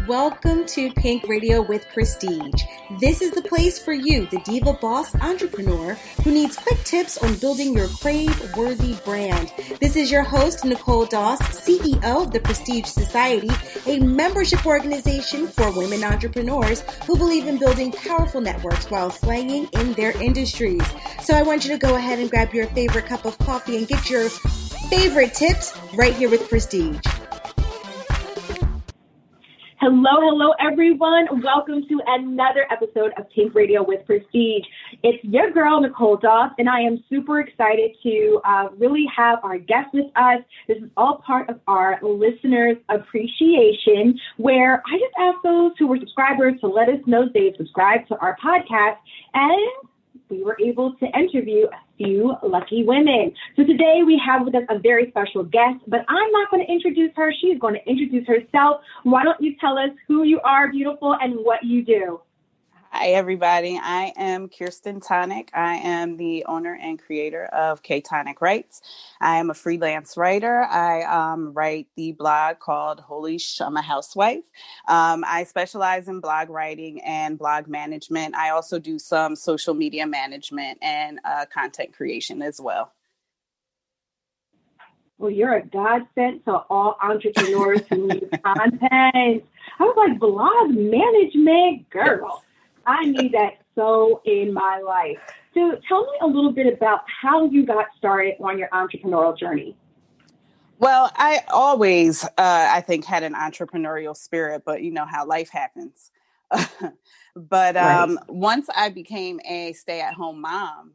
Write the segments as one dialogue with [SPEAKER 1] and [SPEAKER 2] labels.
[SPEAKER 1] Welcome to Pink Radio with Prestige. This is the place for you, the diva boss entrepreneur who needs quick tips on building your crave-worthy brand. This is your host, Nicole Doss, CEO of the Prestige Society, a membership organization for women entrepreneurs who believe in building powerful networks while slanging in their industries. So I want you to go ahead and grab your favorite cup of coffee and get your favorite tips right here with Prestige.
[SPEAKER 2] Hello, everyone. Welcome to another episode of Pink Radio with Prestige. It's your girl, Nicole Doss, and I am super excited to really have our guest with us. This is all part of our listeners' appreciation, where I just ask those who were subscribers to let us know they subscribed to our podcast, and we were able to interview a few lucky women. So today we have with us a very special guest, but I'm not going to introduce her. She's going to introduce herself. Why don't you tell us who you are, beautiful, and what you do?
[SPEAKER 3] Hi, everybody. I am Kierstin Tonic. I am the owner and creator of Tonic Writes. I am a freelance writer. I write the blog called Holy Sh, I'm a Housewife. I specialize in blog writing and blog management. I also do some social media management and content creation as well.
[SPEAKER 2] Well, you're a godsend to all entrepreneurs who need content. I was like, blog management, girl. I need that so in my life. So tell me a little bit about how you got started on your entrepreneurial journey.
[SPEAKER 3] Well, I always, I think, had an entrepreneurial spirit, but you know how life happens. But
[SPEAKER 2] Right.
[SPEAKER 3] Once I became a stay-at-home mom,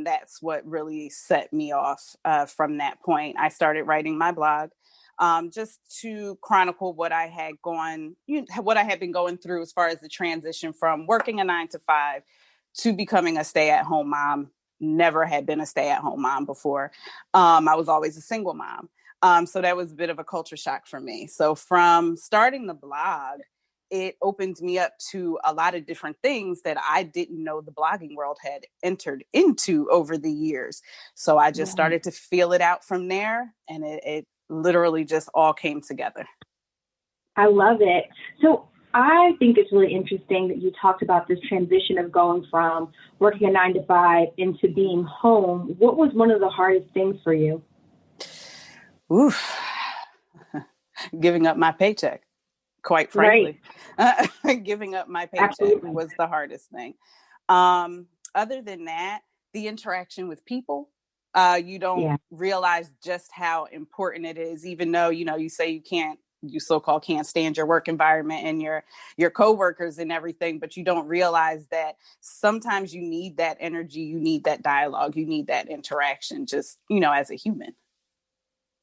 [SPEAKER 3] that's what really set me off from that point. I started writing my blog. Just to chronicle what I had been going through as far as the transition from working a 9-to-5 to becoming a stay-at-home mom. Never had been a stay-at-home mom before. I was always a single mom. So that was a bit of a culture shock for me. So from starting the blog, it opened me up to a lot of different things that I didn't know the blogging world had entered into over the years. So I just started to feel it out from there, and it literally just all came together.
[SPEAKER 2] I love it. So I think it's really interesting that you talked about this transition of going from working a 9-to-5 into being home. What was one of the hardest things for you?
[SPEAKER 3] Oof. Giving up my paycheck, quite frankly. Right. Giving up my paycheck Absolutely. Was the hardest thing. Other than that, the interaction with people. You don't realize just how important it is, even though, you say you so-called can't stand your work environment and your coworkers and everything, but you don't realize that sometimes you need that energy, you need that dialogue, you need that interaction just, as a human.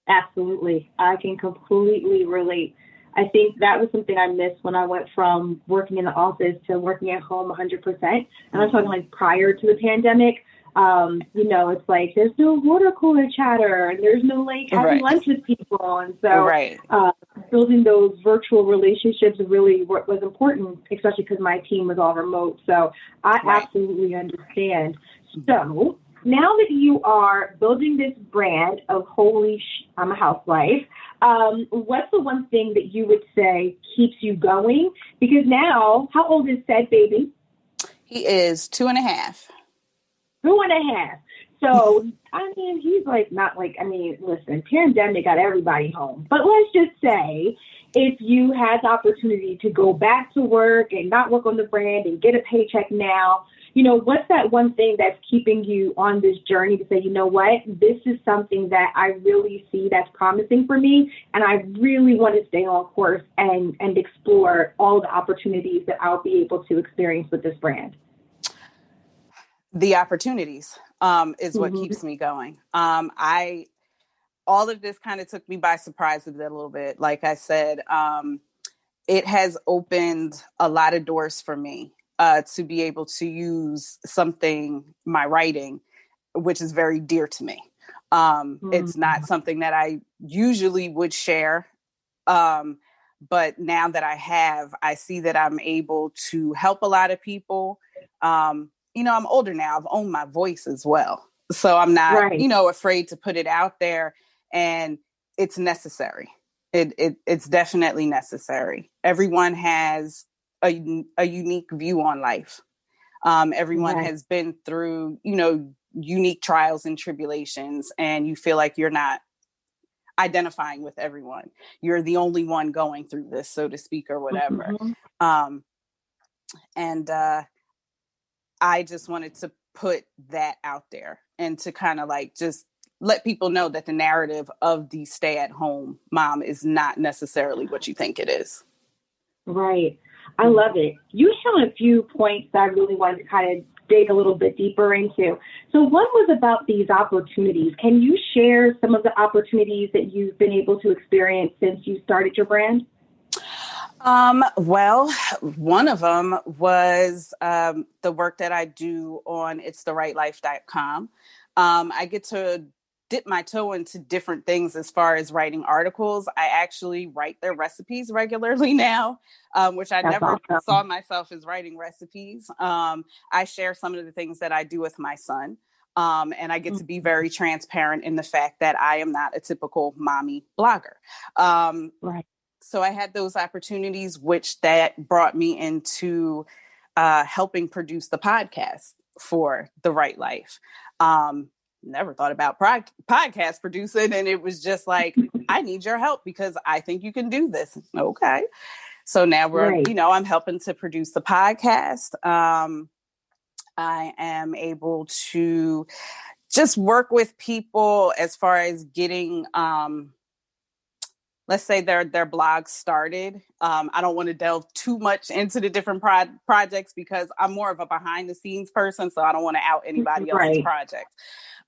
[SPEAKER 2] Absolutely. I can completely relate. I think that was something I missed when I went from working in the office to working at home 100%. And I'm talking like prior to the pandemic. It's like there's no water cooler chatter and there's no like having lunch with people. And so building those virtual relationships really was important, especially because my team was all remote. So I absolutely understand. So now that you are building this brand of Holy Sh, I'm a Housewife, what's the one thing that you would say keeps you going? Because now, how old is said baby?
[SPEAKER 3] He is 2.5.
[SPEAKER 2] 2.5. So, he's listen, pandemic got everybody home. But let's just say if you had the opportunity to go back to work and not work on the brand and get a paycheck now, what's that one thing that's keeping you on this journey to say, you know what, this is something that I really see that's promising for me, and I really want to stay on course and explore all the opportunities that I'll be able to experience with this brand?
[SPEAKER 3] The opportunities is what keeps me going. All of this kind of took me by surprise a little bit. Like I said, it has opened a lot of doors for me to be able to use my writing, which is very dear to me. It's not something that I usually would share. But now that I see that I'm able to help a lot of people. I'm older now. I've owned my voice as well. So I'm not, afraid to put it out there, and it's necessary. It's definitely necessary. Everyone has a unique view on life. Everyone
[SPEAKER 2] Right.
[SPEAKER 3] has been through, unique trials and tribulations, and you feel like you're not identifying with everyone. You're the only one going through this, so to speak, or whatever.
[SPEAKER 2] Mm-hmm.
[SPEAKER 3] Um, and I just wanted to put that out there and to kind of like just let people know that the narrative of the stay-at-home mom is not necessarily what you think it is.
[SPEAKER 2] Right. I love it. You hit on a few points that I really wanted to kind of dig a little bit deeper into. So one was about these opportunities. Can you share some of the opportunities that you've been able to experience since you started your brand?
[SPEAKER 3] Well, one of them was the work that I do on itstherightlife.com. I get to dip my toe into different things as far as writing articles. I actually write their recipes regularly now, which I
[SPEAKER 2] That's
[SPEAKER 3] never
[SPEAKER 2] awesome.
[SPEAKER 3] saw myself as writing recipes. I share some of the things that I do with my son. And I get to be very transparent in the fact that I am not a typical mommy blogger.
[SPEAKER 2] Right.
[SPEAKER 3] So I had those opportunities, which that brought me into helping produce the podcast for The Right Life. Never thought about podcast producing, and it was just like, I need your help because I think you can do this. Okay. So now
[SPEAKER 2] Right.
[SPEAKER 3] I'm helping to produce the podcast. I am able to just work with people as far as getting let's say their blog started. I don't want to delve too much into the different projects because I'm more of a behind the scenes person, so I don't want to out anybody else's
[SPEAKER 2] Right.
[SPEAKER 3] project.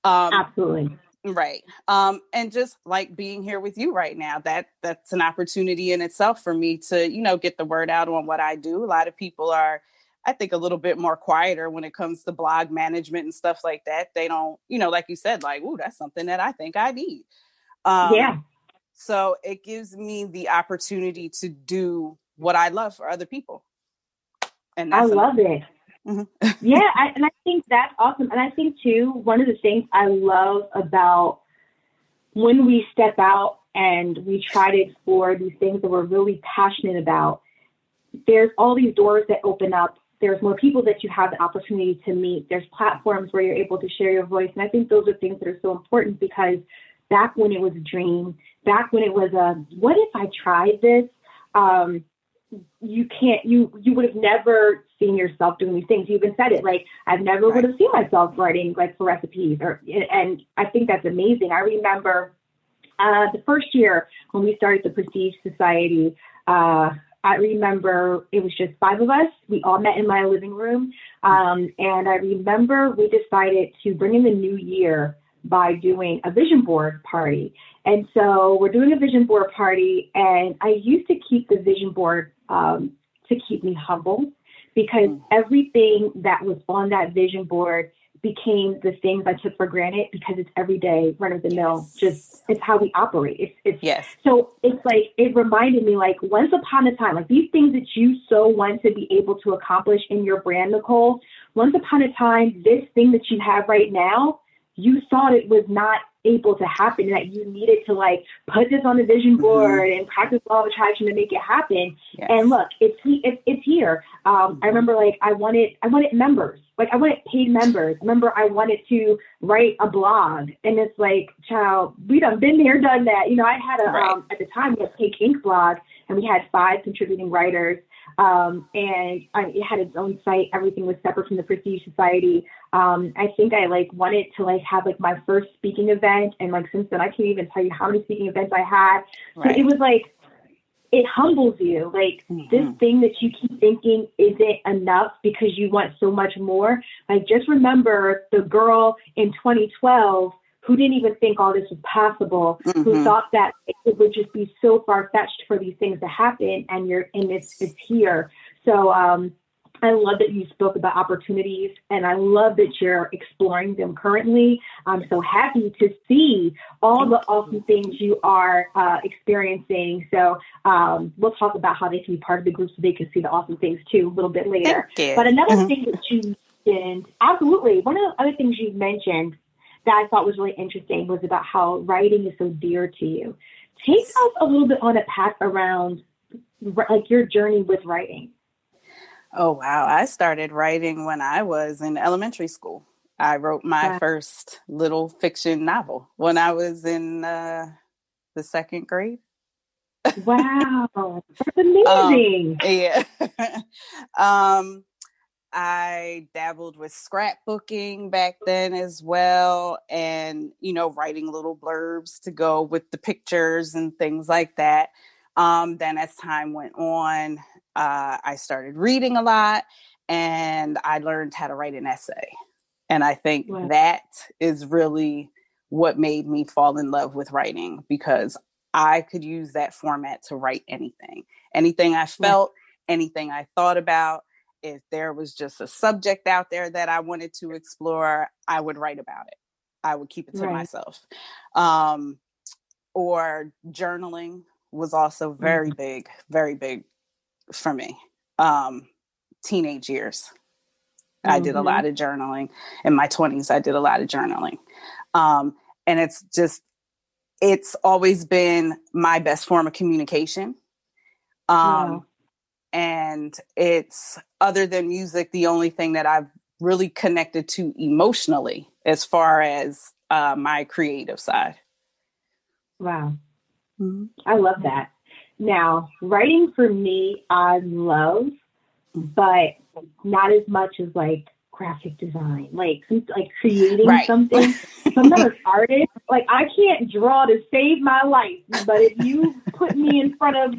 [SPEAKER 2] Absolutely.
[SPEAKER 3] Right. And just like being here with you right now, that's an opportunity in itself for me to, get the word out on what I do. A lot of people are, I think, a little bit more quieter when it comes to blog management and stuff like that. They don't, like you said, like, ooh, that's something that I think I need.
[SPEAKER 2] Yeah.
[SPEAKER 3] So it gives me the opportunity to do what I love for other people. And
[SPEAKER 2] I
[SPEAKER 3] that's
[SPEAKER 2] love it.
[SPEAKER 3] Mm-hmm.
[SPEAKER 2] Yeah, and I think that's awesome. And I think, too, one of the things I love about when we step out and we try to explore these things that we're really passionate about, there's all these doors that open up. There's more people that you have the opportunity to meet. There's platforms where you're able to share your voice. And I think those are things that are so important because back when it was a dream, back when it was what if I tried this? You would have never seen yourself doing these things. You even said it, like, I've never would have seen myself writing like for recipes and I think that's amazing. I remember the first year when we started the Prestige Society, I remember it was just 5 of us. We all met in my living room. And I remember we decided to bring in the new year by doing a vision board party. And so we're doing a vision board party, and I used to keep the vision board to keep me humble because everything that was on that vision board became the things I took for granted because it's everyday, run of the mill, just it's how we operate. It's
[SPEAKER 3] yes.
[SPEAKER 2] So it's like, it reminded me, like, once upon a time, like these things that you so want to be able to accomplish in your brand, Nicole, once upon a time, this thing that you have right now, you thought it was not able to happen, that you needed to like put this on the vision board and practice law of attraction to make it happen. Yes. And look, it's here. I remember like I wanted members, like I wanted paid members. Remember, I wanted to write a blog, and it's like, child, we done been there, done that. I had at the time we had Take Ink blog, and we had 5 contributing writers. And it had its own site. Everything was separate from the Prestige Society. I think I like wanted to like have like my first speaking event. And like, since then, I can't even tell you how many speaking events I had. Right. So it was like, it humbles you. Like this thing that you keep thinking isn't enough because you want so much more. Like, just remember the girl in 2012 who didn't even think all this was possible, who thought that it would just be so far-fetched for these things to happen, and it's here. So I love that you spoke about opportunities, and I love that you're exploring them currently. I'm so happy to see all the awesome things you are experiencing. So we'll talk about how they can be part of the group so they can see the awesome things too a little bit later. But another thing that you mentioned, absolutely, one of the other things you mentioned that I thought was really interesting was about how writing is so dear to you. Take us a little bit on a path around like your journey with writing.
[SPEAKER 3] Oh, wow. I started writing when I was in elementary school. I wrote my
[SPEAKER 2] Wow.
[SPEAKER 3] first little fiction novel when I was in the second grade.
[SPEAKER 2] Wow. That's
[SPEAKER 3] Um,
[SPEAKER 2] amazing.
[SPEAKER 3] yeah. um, I dabbled with scrapbooking back then as well, and, writing little blurbs to go with the pictures and things like that. Then as time went on, I started reading a lot, and I learned how to write an essay. And I think
[SPEAKER 2] Wow.
[SPEAKER 3] that is really what made me fall in love with writing, because I could use that format to write anything I
[SPEAKER 2] Right.
[SPEAKER 3] felt, anything I thought about. If there was just a subject out there that I wanted to explore, I would write about it. I would keep it to
[SPEAKER 2] Right.
[SPEAKER 3] myself. Or journaling was also very big for me. Teenage years, I did a
[SPEAKER 2] Mm-hmm.
[SPEAKER 3] lot of journaling. In my 20s, I did a lot of journaling. And it's always been my best form of communication.
[SPEAKER 2] Wow.
[SPEAKER 3] And it's, other than music, the only thing that I've really connected to emotionally as far as my creative side.
[SPEAKER 2] Wow.
[SPEAKER 3] Mm-hmm.
[SPEAKER 2] I love that. Now, writing for me, I love, but not as much as like graphic design, like creating
[SPEAKER 3] Right.
[SPEAKER 2] something. So I'm not an artist. Like I can't draw to save my life, but if you put me in front of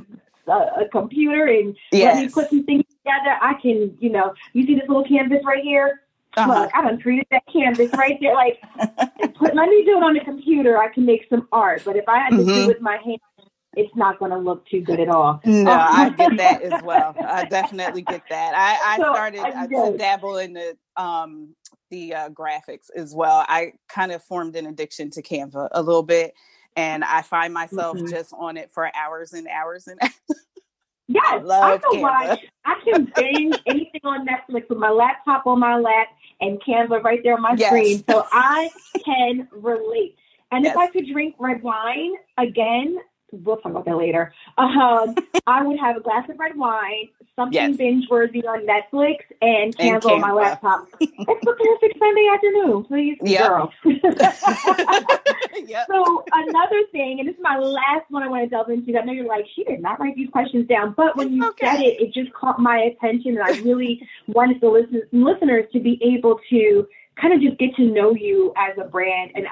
[SPEAKER 2] a computer and let me
[SPEAKER 3] Yes.
[SPEAKER 2] put some things together, I can. You see this little canvas right here?
[SPEAKER 3] Uh-huh.
[SPEAKER 2] Look, I done created that canvas right there. Like, let me do it on the computer. I can make some art. But if I had to do it with my hands, it's not going to look too good at all.
[SPEAKER 3] No, I get that as well. I definitely get that. I
[SPEAKER 2] So
[SPEAKER 3] started to dabble in the graphics as well. I kind of formed an addiction to Canva a little bit, and I find myself just on it for hours and hours and hours. I
[SPEAKER 2] Yes, I
[SPEAKER 3] love
[SPEAKER 2] can
[SPEAKER 3] Canva.
[SPEAKER 2] I can binge anything on Netflix with my laptop on my lap and Canva right there on my
[SPEAKER 3] Yes.
[SPEAKER 2] screen. So I can relate. And if
[SPEAKER 3] Yes.
[SPEAKER 2] I could drink red wine again, we'll talk about that later. I would have a glass of red wine, something binge worthy on Netflix, and Canva on my laptop. It's the perfect Sunday afternoon, please, girl.
[SPEAKER 3] Yep.
[SPEAKER 2] So another thing, and this is my last one I want to delve into. I know you're like, she did not write these questions down, but when you said it, it just caught my attention, and I really wanted the listeners to be able to kind of just get to know you as a brand. And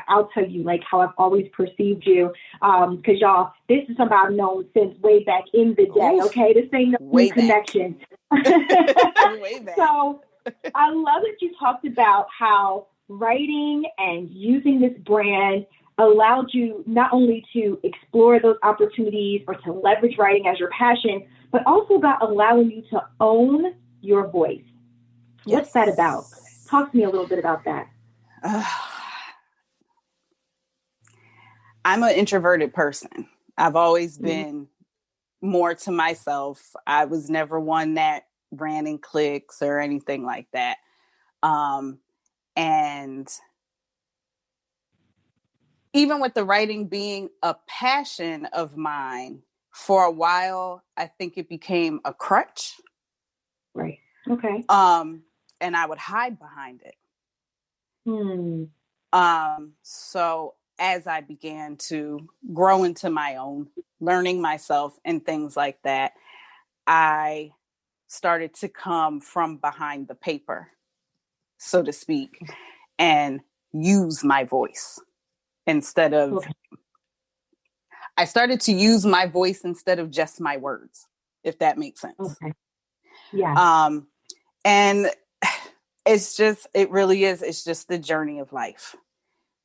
[SPEAKER 2] I'll tell you like how I've always perceived you. Cause y'all, this is something I've known since way back in the day. Okay. This ain't no new connection.
[SPEAKER 3] Way back.
[SPEAKER 2] So I love that you talked about how writing and using this brand allowed you not only to explore those opportunities or to leverage writing as your passion, but also about allowing you to own your voice.
[SPEAKER 3] Yes.
[SPEAKER 2] What's that about? Talk to me a little bit about that.
[SPEAKER 3] I'm an introverted person. I've always been more to myself. I was never one that ran in cliques or anything like that. And even with the writing being a passion of mine, for a while, I think it became a crutch.
[SPEAKER 2] Right. Okay.
[SPEAKER 3] And I would hide behind it. So as I began to grow into my own, learning myself and things like that, I started to come from behind the paper, so to speak, and use my voice instead of, I started to use my voice instead of just my words, if that makes sense.
[SPEAKER 2] Okay. Yeah.
[SPEAKER 3] And it really is. It's just the journey of life.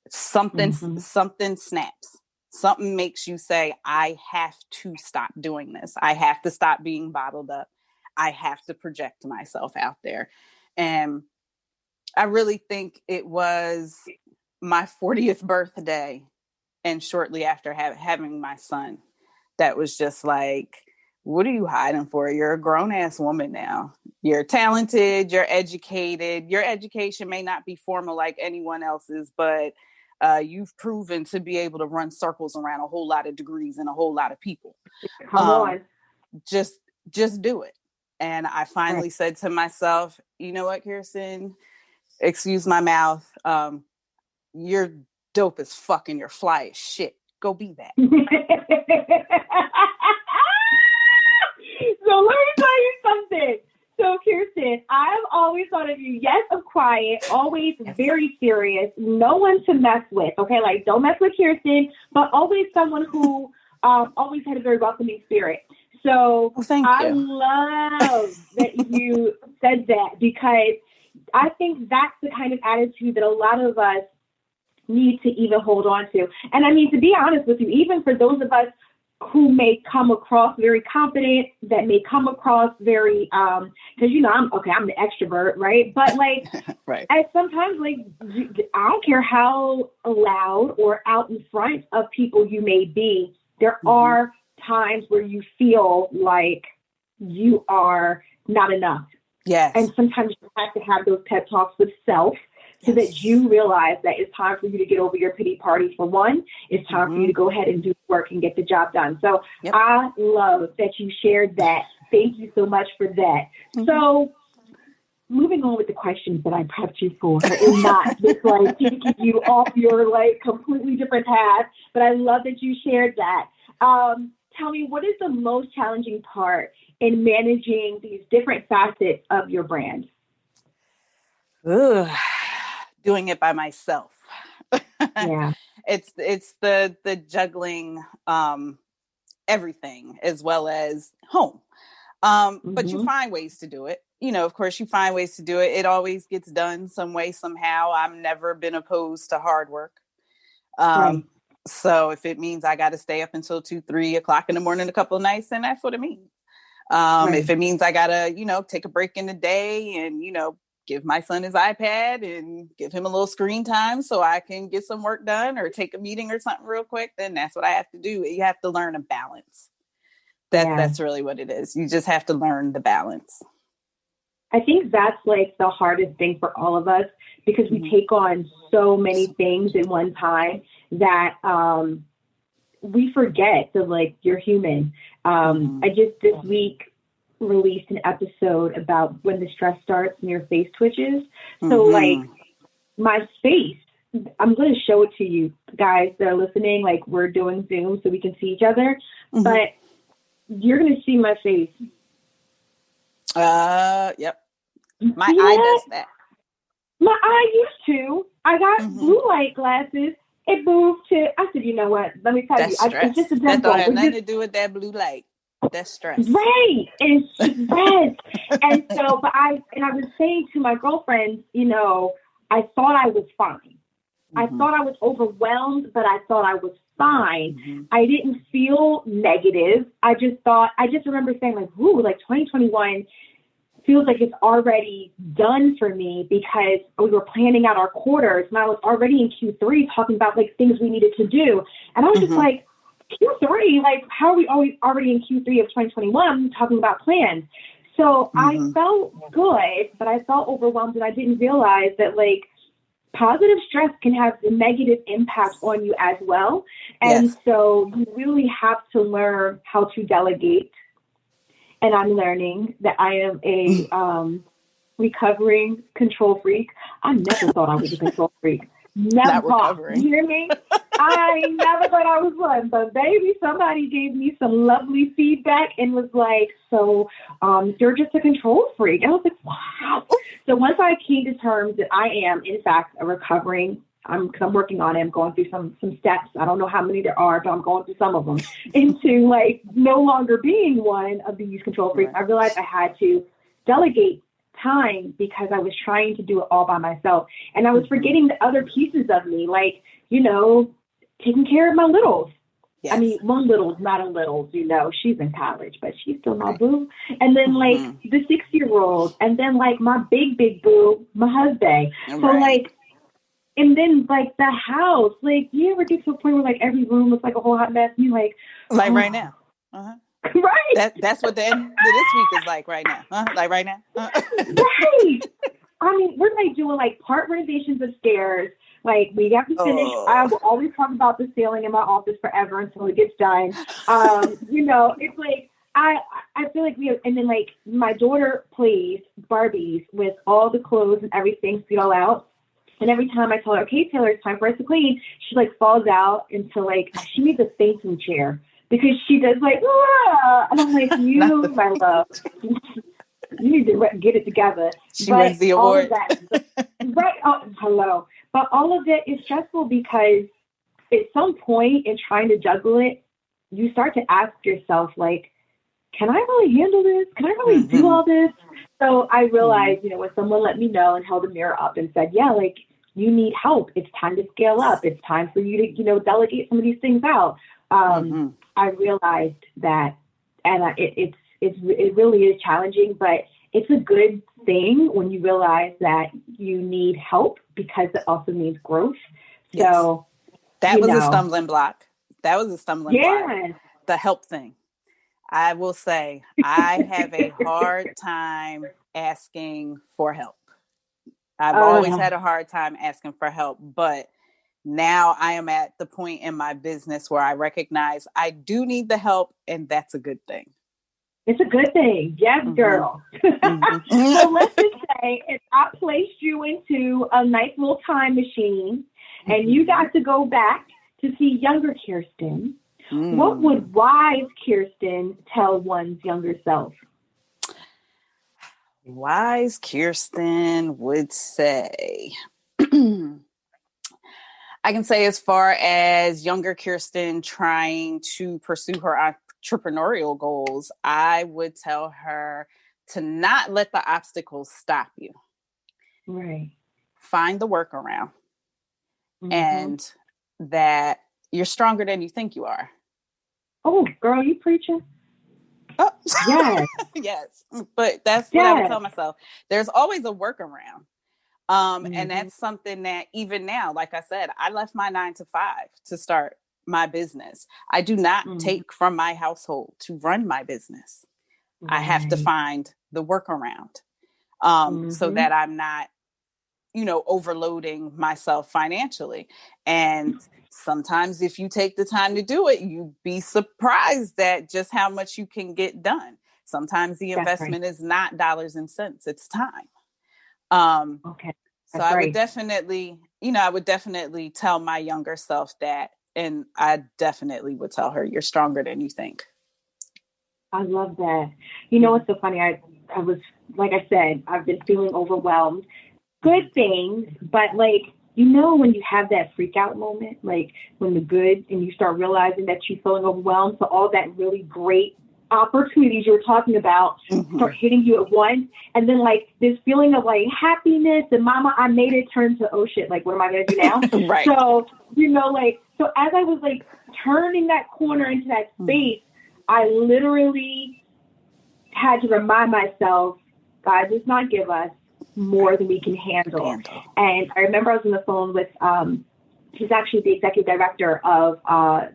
[SPEAKER 3] Something snaps. Something makes you say, I have to stop doing this. I have to stop being bottled up. I have to project myself out there. And I really think it was my 40th birthday, and shortly after having my son, that was just like, what are you hiding for? You're a grown ass woman now. You're talented, you're educated. Your education may not be formal like anyone else's, but you've proven to be able to run circles around a whole lot of degrees and a whole lot of people.
[SPEAKER 2] Come on.
[SPEAKER 3] Just do it. And I finally said to myself, you know what, Kierstin, excuse my mouth. You're dope as fuck and you're fly as shit. Go be that.
[SPEAKER 2] So let me tell you something. So Kierstin, I've always thought of you, yes, of quiet, always very serious, no one to mess with, okay? Like, don't mess with Kierstin, but always someone who always had a very welcoming spirit. So I love that you said that, because I think that's the kind of attitude that a lot of us need to even hold on to. And I mean, to be honest with you, even for those of us who may come across very confident, that may come across very, because, you know, I'm the extrovert, right? But like, and sometimes, like, I don't care how loud or out in front of people you may be, there are times where you feel like you are not enough.
[SPEAKER 3] Yes.
[SPEAKER 2] And sometimes you have to have those pep talks with self so that you realize that it's time for you to get over your pity party for one. It's time for you to go ahead and do the work and get the job done. So I love that you shared that. Thank you so much for that. So moving on with the questions that I prepped you for, and not just like taking you off your like completely different path, but I love that you shared that. Tell me, what is the most challenging part in managing these different facets of your brand?
[SPEAKER 3] Doing it by myself.
[SPEAKER 2] Yeah.
[SPEAKER 3] It's the juggling everything as well as home. But you find ways to do it. You know, of course, you find ways to do it. It always gets done some way, somehow. I've never been opposed to hard work. So if it means I got to stay up until 2, 3 o'clock in the morning a couple of nights, then that's what it means. If it means I got to, you know, take a break in the day and, you know, give my son his iPad and give him a little screen time so I can get some work done or take a meeting or something real quick, then that's what I have to do. You have to learn a balance. That's really what it is. You just have to learn the balance.
[SPEAKER 2] I think that's like the hardest thing for all of us, because we take on so many things at one time that we forget that, like, you're human. I just this week released an episode about when the stress starts and your face twitches. So like my face, I'm going to show it to you guys that are listening. Like, we're doing Zoom so we can see each other, but you're going to see my face.
[SPEAKER 3] Yep. My eye does that.
[SPEAKER 2] My eye used to. I got blue light glasses. It moved to, I said, you know what? Let me tell you. It's just a
[SPEAKER 3] that don't have nothing to do with that blue light. That's stress.
[SPEAKER 2] Right. It's stress. And so, but I was saying to my girlfriends, you know, I thought I was fine. I thought I was overwhelmed, but I thought I was fine. I didn't feel negative. I just remember saying, like, ooh, like 2021 feels like it's already done for me, because we were planning out our quarters and I was already in Q3 talking about like things we needed to do. And I was just like, Q3, like, how are we always already in Q3 of 2021 talking about plans? So I felt good, but I felt overwhelmed, and I didn't realize that, like, positive stress can have a negative impact on you as well. And so you really have to learn how to delegate. And I'm learning that I am a recovering control freak. I never thought I was a control freak. Never. You hear me? I never thought I was one. But baby, somebody gave me some lovely feedback and was like, so you're just a control freak. And I was like, wow. So once I came to terms that I am, in fact, a recovering, because I'm working on it, I'm going through some steps. I don't know how many there are, but I'm going through some of them, into like no longer being one of these control freaks. I realized I had to delegate time because I was trying to do it all by myself. And I was forgetting the other pieces of me, like, you know, taking care of my littles. I mean, one little's not a littles, you know, she's in college, but she's still my boo. And then like the 6-year-old, and then like my big boo, my husband. So like, and then like the house, like, you ever get to a point where like every room looks like a whole hot mess? And you like
[SPEAKER 3] right now.
[SPEAKER 2] Right.
[SPEAKER 3] That's what the end of this week is like right now. Like right now.
[SPEAKER 2] Right. I mean, we're like doing like part renovations upstairs, Like, we have to finish. I will always talk about the ceiling in my office forever until it gets done. It's like, I feel like we have, and then like my daughter plays Barbies with all the clothes and everything to get all out. And every time I tell her, okay, Taylor, it's time for us to clean, she like falls out into like, she needs a fainting chair because she does like, ah! And I'm like, you, my love, you need to get it together.
[SPEAKER 3] She wins the award.
[SPEAKER 2] All of that, right? Oh, hello. But all of it is stressful because at some point in trying to juggle it, you start to ask yourself, like, can I really handle this? Can I really do all this? So I realized, when someone let me know and held a mirror up and said, yeah, like, you need help. It's time to scale up. It's time for you to, delegate some of these things out. I realized that, and it really is challenging, but it's a good thing when you realize that you need help because it also means growth.
[SPEAKER 3] Yes.
[SPEAKER 2] So
[SPEAKER 3] that was a stumbling block. That was a stumbling block. The help thing. I will say I have a hard time asking for help. I've always had a hard time asking for help, but now I am at the point in my business where I recognize I do need the help, and that's a good thing.
[SPEAKER 2] It's a good thing. Yes, girl. So let's just say if I placed you into a nice little time machine and you got to go back to see younger Kierstin, what would wise Kierstin tell one's younger self?
[SPEAKER 3] Wise Kierstin would say, I can say as far as younger Kierstin trying to pursue her entrepreneurial goals, I would tell her to not let the obstacles stop you.
[SPEAKER 2] Right.
[SPEAKER 3] Find the workaround and that you're stronger than you think you are.
[SPEAKER 2] Oh, girl, you preaching?
[SPEAKER 3] Oh.
[SPEAKER 2] Yes.
[SPEAKER 3] Yes. But that's what I would tell myself. There's always a workaround. And that's something that even now, like I said, I left my 9 to 5 to start my business. I do not take from my household to run my business. Right. I have to find the workaround so that I'm not, overloading myself financially. And sometimes if you take the time to do it, you'd be surprised at just how much you can get done. Sometimes the investment is not dollars and cents, it's time.
[SPEAKER 2] Okay.
[SPEAKER 3] So I would definitely, I would definitely tell my younger self that, and I definitely would tell her, you're stronger than you think.
[SPEAKER 2] I love that. You know what's so funny? I was, like I said, I've been feeling overwhelmed. Good things, but like, when you have that freak out moment, like when the good and you start realizing that you're feeling overwhelmed, so all that really great opportunities you were talking about start hitting you at once, and then like this feeling of like happiness and mama, I made it, turn to, oh shit, like what am I gonna do now?
[SPEAKER 3] Right.
[SPEAKER 2] So so as I was like turning that corner into that space, I literally had to remind myself, God does not give us more than we can handle. And I remember I was on the phone with he's actually the executive director of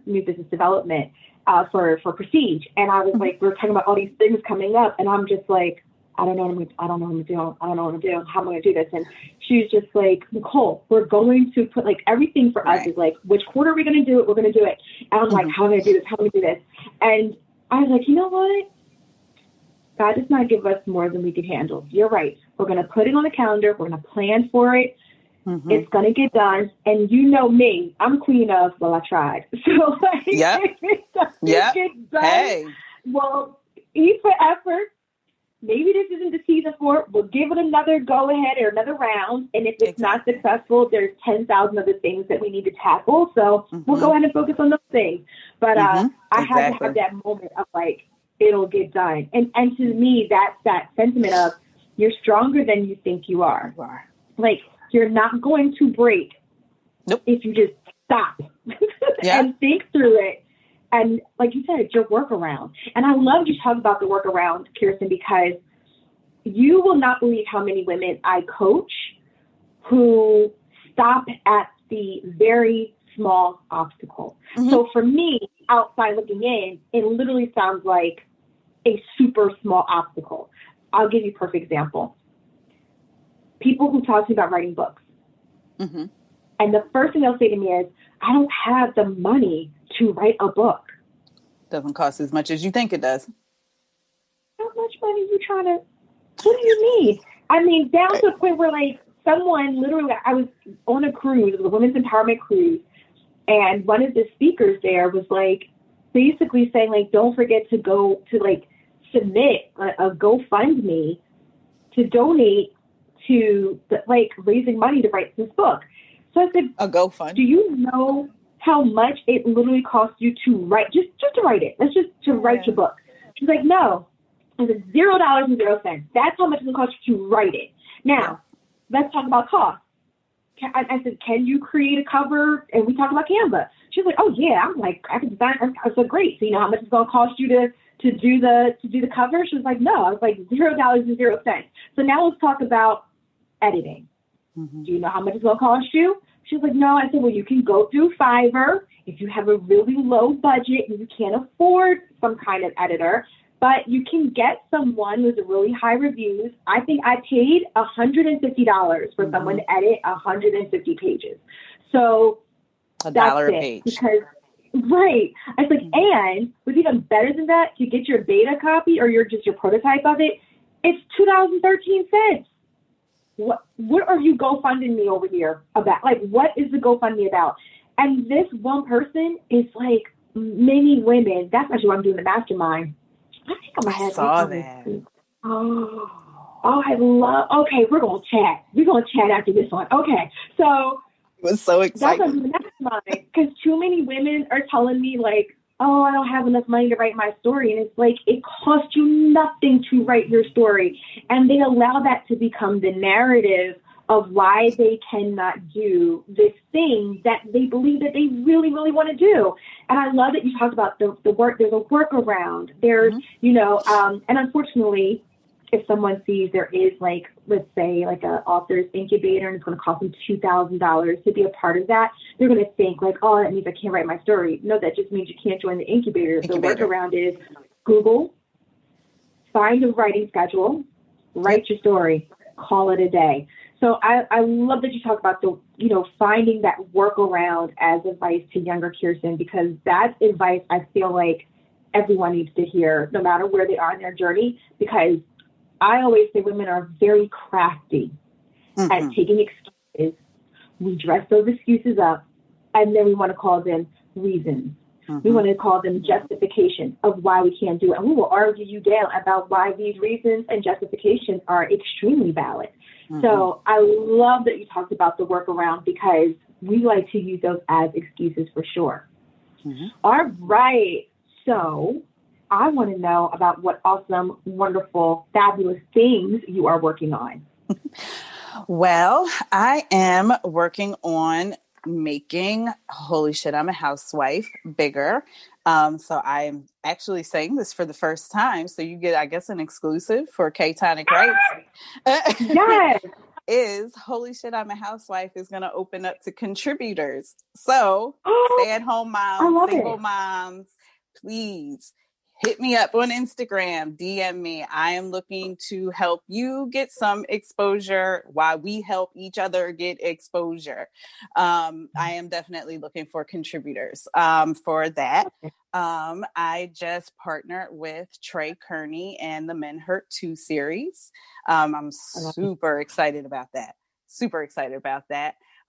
[SPEAKER 2] new business development for Prestige. And I was like, we were talking about all these things coming up, and I'm just like, I don't know what I'm do. How am I going to do this? And she was just like, Nicole, we're going to put like everything for us is like, which quarter are we going to do it? We're going to do it. And I'm like, how am I going to do this? How am I going to do this? And I was like, you know what? God does not give us more than we can handle. You're right. We're going to put it on the calendar. We're going to plan for it. It's going to get done. And you know me, I'm queen of, well, I tried. So like, it get done.
[SPEAKER 3] Hey.
[SPEAKER 2] Well, E for effort. Maybe this isn't the season for it. We'll give it another go ahead or another round. And if it's not successful, there's 10,000 other things that we need to tackle. So we'll go ahead and focus on those things. But I had to have that moment of like, it'll get done. And to me, that's that sentiment of you're stronger than you think you are. Like, you're not going to break if you just stop and think through it. And like you said, it's your workaround. And I love you talk about the workaround, Kierstin, because you will not believe how many women I coach who stop at the very small obstacle. So for me, outside looking in, it literally sounds like a super small obstacle. I'll give you a perfect example. People who talk to me about writing books. And the first thing they'll say to me is, I don't have the money to write a book.
[SPEAKER 3] Doesn't cost as much as you think it does.
[SPEAKER 2] How much money are you trying to, what do you need? I mean, down to the point where like someone literally, I was on a cruise, it was a women's empowerment cruise, and one of the speakers there was like basically saying like, don't forget to go to like submit a GoFundMe to donate to the, like raising money to write this book. So I said,
[SPEAKER 3] a GoFundMe.
[SPEAKER 2] Do you know how much it literally costs you to write, just to write it? Let's just to write your book. She's like, no. I said, $0.00. That's how much it costs you to write it. Now, let's talk about cost. I said, can you create a cover? And we talked about Canva. She's like, oh yeah. I'm like, I can design. I said, great. So you know how much it's going to cost you to do the cover? She was like, no. I was like, $0.00. So now let's talk about editing. Mm-hmm. Do you know how much it's going to cost you? She was like, no. I said, well, you can go through Fiverr if you have a really low budget and you can't afford some kind of editor, but you can get someone with really high reviews. I think I paid $150 for someone to edit 150 pages. So
[SPEAKER 3] $1 a page.
[SPEAKER 2] Because, right. I was like, and what's even better than that, to get your beta copy or your prototype of it, it's $2.13. What are you GoFunding me over here about? Like, what is the GoFundMe about? And this one person is like many women. That's actually why I'm doing the mastermind. I think I'm gonna have
[SPEAKER 3] saw that.
[SPEAKER 2] Oh, I love. Okay, we're gonna chat. We're gonna chat after this one. Okay, so
[SPEAKER 3] it was so exciting.
[SPEAKER 2] That's a mastermind because too many women are telling me like, oh, I don't have enough money to write my story. And it's like, it costs you nothing to write your story. And they allow that to become the narrative of why they cannot do this thing that they believe that they really, really want to do. And I love that you talked about the work. There's a workaround. There's, and unfortunately, if someone sees there is like, let's say like an author's incubator and it's going to cost them $2,000 to be a part of that, they're going to think like, oh, that means I can't write my story. No, that just means you can't join the incubator. The workaround is Google, find a writing schedule, write your story, call it a day. So I love that you talk about the, finding that workaround as advice to younger Kierstin, because that's advice I feel like everyone needs to hear, no matter where they are in their journey, because I always say women are very crafty at taking excuses. We dress those excuses up, and then we want to call them reasons. We want to call them justification of why we can't do it. And we will argue you down about why these reasons and justifications are extremely valid. So I love that you talked about the workaround, because we like to use those as excuses for sure. All right. So I want to know about what awesome, wonderful, fabulous things you are working on.
[SPEAKER 3] Well, I am working on making Holy Shit, I'm a Housewife bigger. So I'm actually saying this for the first time. So you get, I guess, an exclusive for Tonic Rights.
[SPEAKER 2] Yes.
[SPEAKER 3] Is Holy Shit, I'm a Housewife is going to open up to contributors. So stay-at-home moms, single moms, please hit me up on Instagram, DM me. I am looking to help you get some exposure while we help each other get exposure. I am definitely looking for contributors for that. I just partnered with Trey Kearney and the Men Hurt 2 series. I'm super excited about that.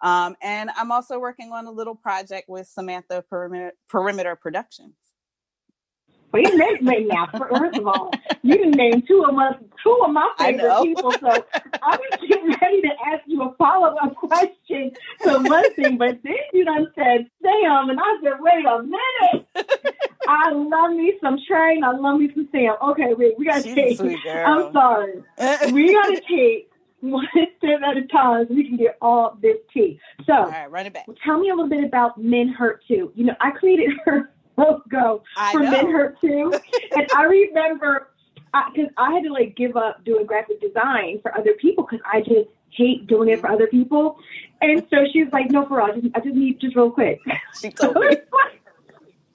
[SPEAKER 3] And I'm also working on a little project with Samantha Perimeter Productions.
[SPEAKER 2] Wait a minute now. First of all, you named two of my favorite people, so I was getting ready to ask you a follow-up question to one thing, but then you done said Sam, and I said, wait a minute. I love me some Trey, I love me some Sam. Okay, wait, we got to take. I'm sorry. We got to take one step at a time so we can get all this tea. So, all
[SPEAKER 3] right, run it back.
[SPEAKER 2] Tell me a little bit about Men Hurt 2. I created her logo for Men Hurt 2. And I remember, because I had to give up doing graphic design for other people because I just hate doing it for other people. And so she was like, no, for real, I just need, just real quick.
[SPEAKER 3] She told me.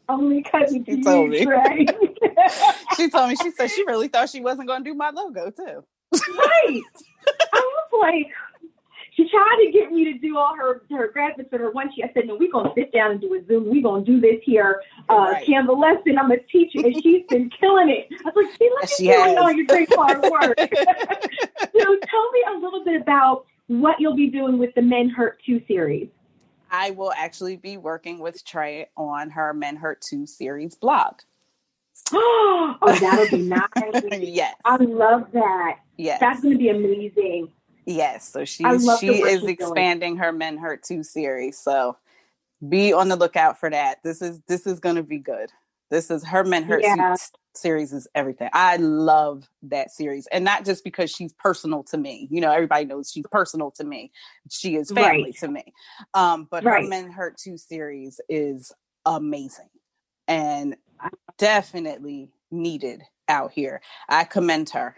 [SPEAKER 2] Only because
[SPEAKER 3] she told me.
[SPEAKER 2] Trey.
[SPEAKER 3] She told me, she said she really thought she wasn't going to do my logo too.
[SPEAKER 2] Right. I was like, She tried to get me to do all her graphics for her one sheet. I said, no, we're going to sit down and do a Zoom. We're going to do this here. Canva lesson. I'm a teacher. And she's been killing it. I was like, see, look at you and all your great hard work. So tell me a little bit about what you'll be doing with the Men Hurt 2 series.
[SPEAKER 3] I will actually be working with Trey on her Men Hurt 2 series blog.
[SPEAKER 2] Oh, that'll be nice.
[SPEAKER 3] Yes.
[SPEAKER 2] I love that.
[SPEAKER 3] Yes.
[SPEAKER 2] That's going to be amazing.
[SPEAKER 3] Yes. So she is expanding her Men Hurt 2 series. So be on the lookout for that. This is going to be good. This is her Men Hurt series is everything. I love that series. And not just because she's personal to me. You know, everybody knows she's personal to me. She is family to me. But her Men Hurt 2 series is amazing and definitely needed out here. I commend her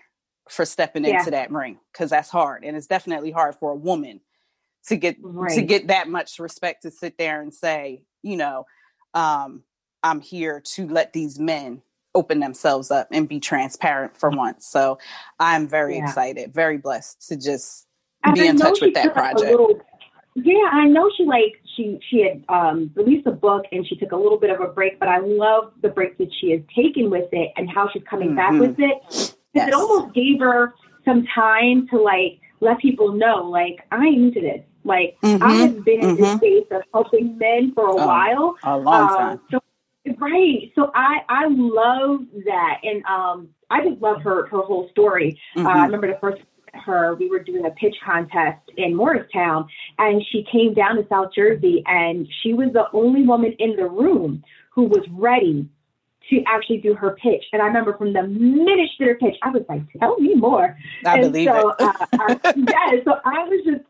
[SPEAKER 3] for stepping into that ring, because that's hard. And it's definitely hard for a woman to get that much respect to sit there and say, you know, I'm here to let these men open themselves up and be transparent for once. So I'm very excited, very blessed to just be in touch with that project.
[SPEAKER 2] I know she had released a book and she took a little bit of a break, but I love the break that she has taken with it and how she's coming back with it. Because it almost gave her some time to let people know, I'm into this. I have been in this space of helping men for a while.
[SPEAKER 3] A long time.
[SPEAKER 2] So I love that. And I just love her whole story. I remember the first her, we were doing a pitch contest in Morristown, and she came down to South Jersey, and she was the only woman in the room who was ready to actually do her pitch. And I remember from the minute she did her pitch, I was like, tell me more.
[SPEAKER 3] I believe it.
[SPEAKER 2] So I was just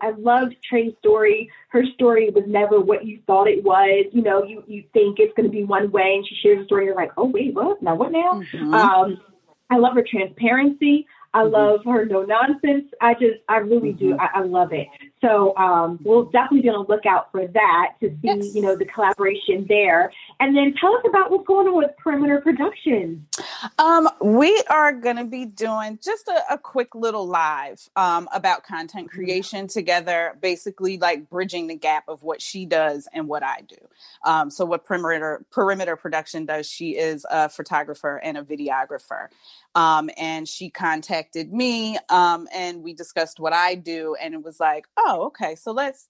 [SPEAKER 2] I loved Trey's story. Her story was never what you thought it was. You know, you think it's going to be one way, and she shares a story, and you're like, oh, wait, what? Now what now? I love her transparency. I love her no nonsense. I really do. I love it. So we'll definitely be on the lookout for that to see, the collaboration there. And then tell us about what's going on with Perimeter Productions.
[SPEAKER 3] We are going to be doing just a quick little live about content creation together, basically like bridging the gap of what she does and what I do. So what Perimeter Production does, she is a photographer and a videographer. And she contacted me and we discussed what I do, and it was like, oh, okay, so let's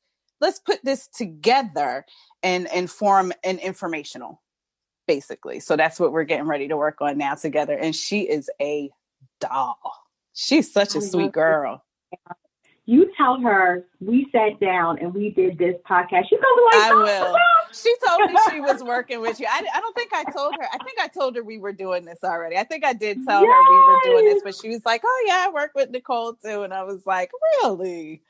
[SPEAKER 3] put this together and form an informational, basically. So that's what we're getting ready to work on now together. And she is a doll. She's such a sweet girl.
[SPEAKER 2] You tell her we sat down and we did this podcast. She's gonna be like,
[SPEAKER 3] I will. She told me she was working with you. I don't think I told her. I think I told her we were doing this already. I think I did tell her we were doing this, but she was like, oh yeah, I work with Nicole too. And I was like, really?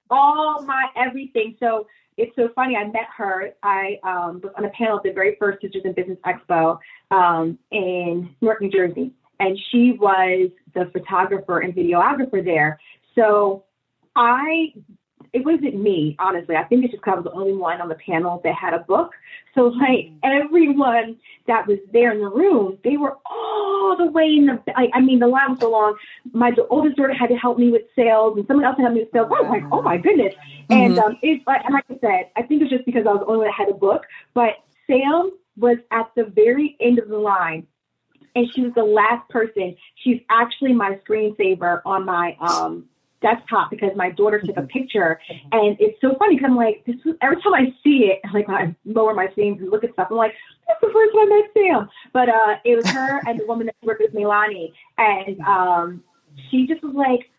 [SPEAKER 2] All my everything. So it's so funny. I met her. I was on a panel at the very first Sisters in Business Expo in Newark, New Jersey. And she was the photographer and videographer there. So it wasn't me, honestly. I think it's just because I was the only one on the panel that had a book. So everyone that was there in the room, they were all the way in the line was so long. My oldest daughter had to help me with sales, and someone else had to help me with sales. I was like, oh my goodness. And it's like I said, I think it's just because I was the only one that had a book. But Sam was at the very end of the line. And she was the last person. She's actually my screensaver on my desktop because my daughter took a picture. And it's so funny because I'm like, every time I see it, I lower my scenes and look at stuff. I'm like, that's the first time I met Sam. But it was her and the woman that worked with Milani. And she just was like,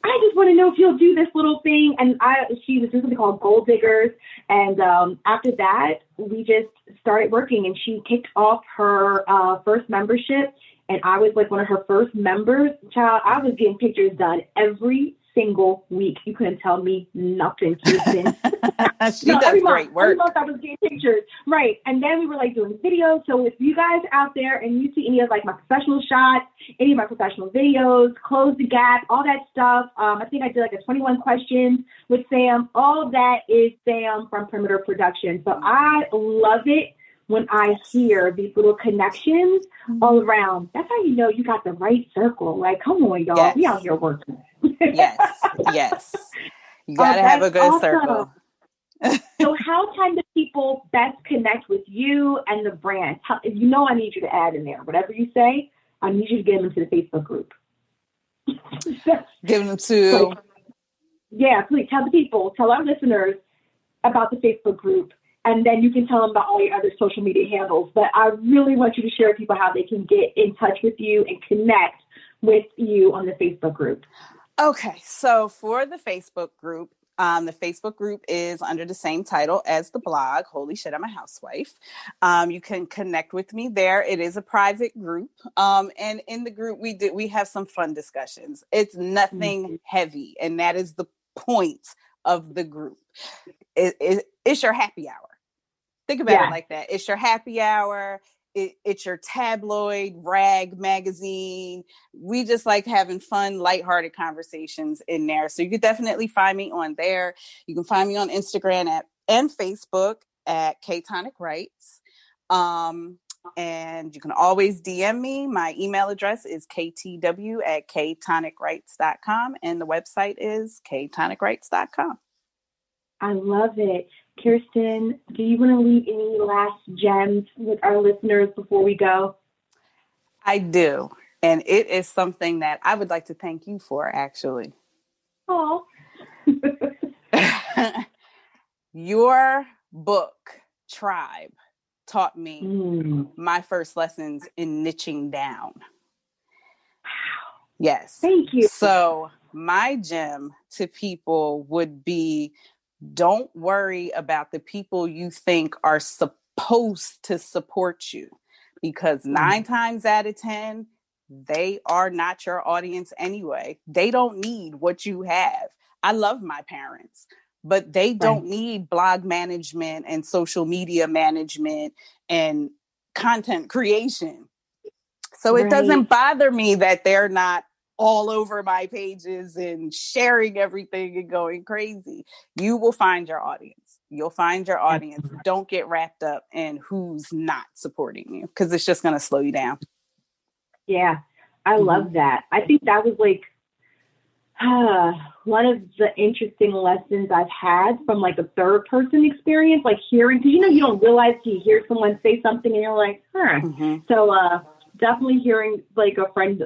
[SPEAKER 2] I just want to know if you'll do this little thing. And she was doing something called Gold Diggers. And after that, we just started working. And she kicked off her first membership. And I was like one of her first members. Child, I was getting pictures done every single week. You couldn't tell me nothing, Kierstin.
[SPEAKER 3] She does great work.
[SPEAKER 2] Every month I was getting pictures. Right. And then we were doing videos. So if you guys are out there and you see any of my professional shots, any of my professional videos, Close the Gap, all that stuff. I think I did a 21 questions with Sam. All of that is Sam from Perimeter Production. So I love it when I hear these little connections all around. That's how you know you got the right circle. Like, come on, y'all. We out
[SPEAKER 3] Yes.
[SPEAKER 2] here working.
[SPEAKER 3] Yes. You got to have
[SPEAKER 2] That's
[SPEAKER 3] a good
[SPEAKER 2] awesome.
[SPEAKER 3] circle.
[SPEAKER 2] So how can the people best connect with you and the brand? You know I need you to add in there. Whatever you say, I need you to get them into the Facebook group.
[SPEAKER 3] Give them to...
[SPEAKER 2] Yeah, please tell our listeners about the Facebook group, and then you can tell them about all your other social media handles. But I really want you to share with people how they can get in touch with you and connect with you on the Facebook group.
[SPEAKER 3] Okay, so for the Facebook group is under the same title as the blog. Holy shit, I'm a housewife. You can connect with me there. It is a private group. And in the group, we have some fun discussions. It's nothing heavy. And that is the point of the group. It's your happy hour. Think about it like that. It's your happy hour. It's your tabloid rag magazine. We just like having fun, lighthearted conversations in there. So you could definitely find me on there. You can find me on Instagram and Facebook at Tonic Writes. And you can always DM me. My email address is ktw@ktonicwrites.com. And the website is ktonicwrites.com.
[SPEAKER 2] I love it. Kierstin, do you want to leave any last gems with our listeners before we go?
[SPEAKER 3] I do. And it is something that I would like to thank you for, actually.
[SPEAKER 2] Oh.
[SPEAKER 3] Your book, Tribe, taught me my first lessons in niching down. Yes.
[SPEAKER 2] Thank you.
[SPEAKER 3] So my gem to people would be, don't worry about the people you think are supposed to support you, because 9 times out of 10, they are not your audience anyway. They don't need what you have. I love my parents, but they don't need blog management and social media management and content creation. So it doesn't bother me that they're not all over my pages and sharing everything and going crazy. You will find your audience. You'll find your audience. Don't get wrapped up in who's not supporting you, because it's just going to slow you down.
[SPEAKER 2] Yeah, I love that. I think that was like one of the interesting lessons I've had from like a third person experience, like hearing, because you don't realize you hear someone say something and you're like, So definitely hearing like a friend,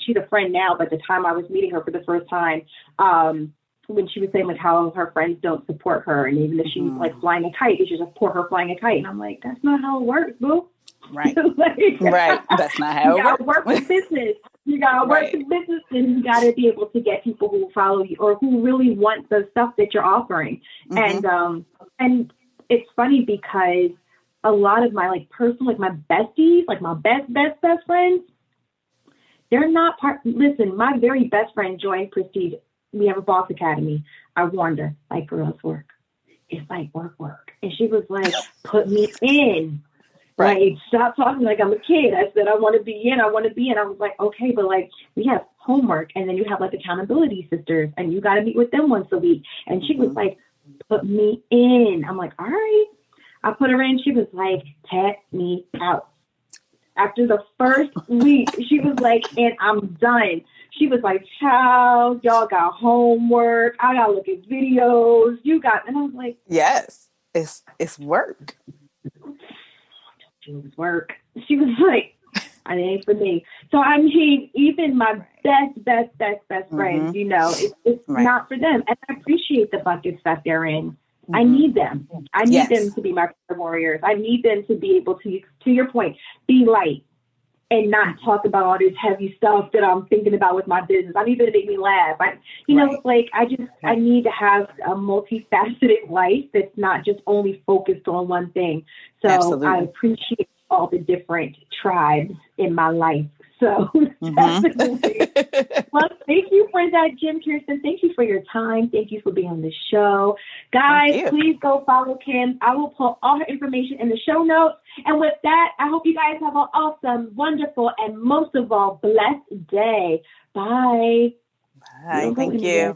[SPEAKER 2] she's a friend now, but at the time I was meeting her for the first time, when she was saying like how her friends don't support her, and even if she's like flying a kite, they should support her flying a kite. And I'm like, that's not how it works, boo.
[SPEAKER 3] Right. Right. That's not how it works.
[SPEAKER 2] You gotta work the business. You gotta work the business, and you gotta be able to get people who follow you or who really want the stuff that you're offering. And it's funny because a lot of my like personal, like my besties, like my best friends, they're not part. Listen, my very best friend joined Prestige. We have a Boss Academy. I warned her, like, girls work. It's like work. And she was like, put me in. Like, stop talking like I'm a kid. I said, I want to be in. I was like, okay, but like, we have homework, and then you have like accountability sisters, and you got to meet with them once a week. And she was like, put me in. I'm like, all right. I put her in. She was like, test me out. After the first week, she was like, and I'm done. She was like, child, y'all got homework. I got to look at videos. And I was like,
[SPEAKER 3] yes, it's work.
[SPEAKER 2] It was work. She was like, it ain't for me. So I mean, even my best friends, it's not for them. And I appreciate the buckets that they're in. I need them. I need them to be my warriors. I need them to be able to your point, be light and not talk about all this heavy stuff that I'm thinking about with my business. I need them to make me laugh. It's like I need to have a multifaceted life that's not just only focused on one thing. So absolutely. I appreciate all the different tribes in my life. So definitely. Well, thank you for that, Kim, Kierstin. Thank you for your time. Thank you for being on the show. Guys, please go follow Kim. I will put all her information in the show notes. And with that, I hope you guys have an awesome, wonderful, and most of all, blessed day. Bye.
[SPEAKER 3] Bye. Thank you.